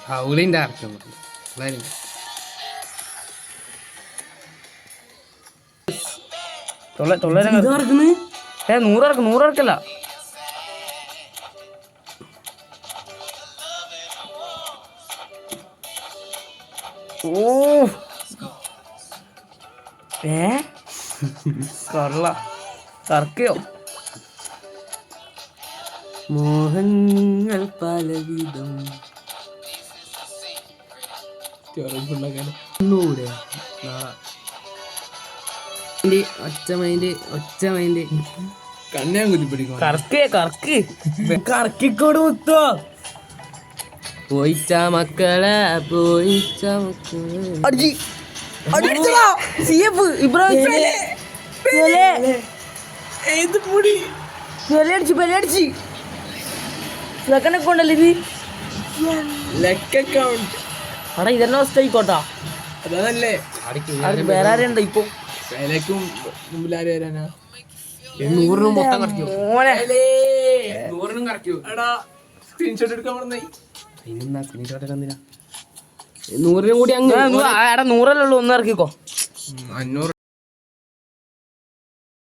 ഹൗലിന്റെ ആർക്കും നൂറിറക്കല്ല. ഓ കറക്കയോ? മോഹങ്ങൾ പലവിധം ഒച്ച കണ്യാൻ കുതിപ്പിടിക്കും. കറക്കിക്കോട് മുത്തോ. പോയിച്ച മക്കളെ കൊണ്ടല്ലേ ഇത്. അടാ ഇതെല്ലാം അവസ്ഥ ആയിക്കോട്ടാ. അതല്ലേ വേറെ ആരുണ്ട് ഇപ്പൊ? വരാനാ 100 മൊത്തം കറക്കോ? സ്ക്രീൻഷോട്ട് എടുക്കാൻ പറഞ്ഞേ. 100 കൂടി അങ്ങ് 100 ഒന്നും ഇറക്കിക്കോ. 500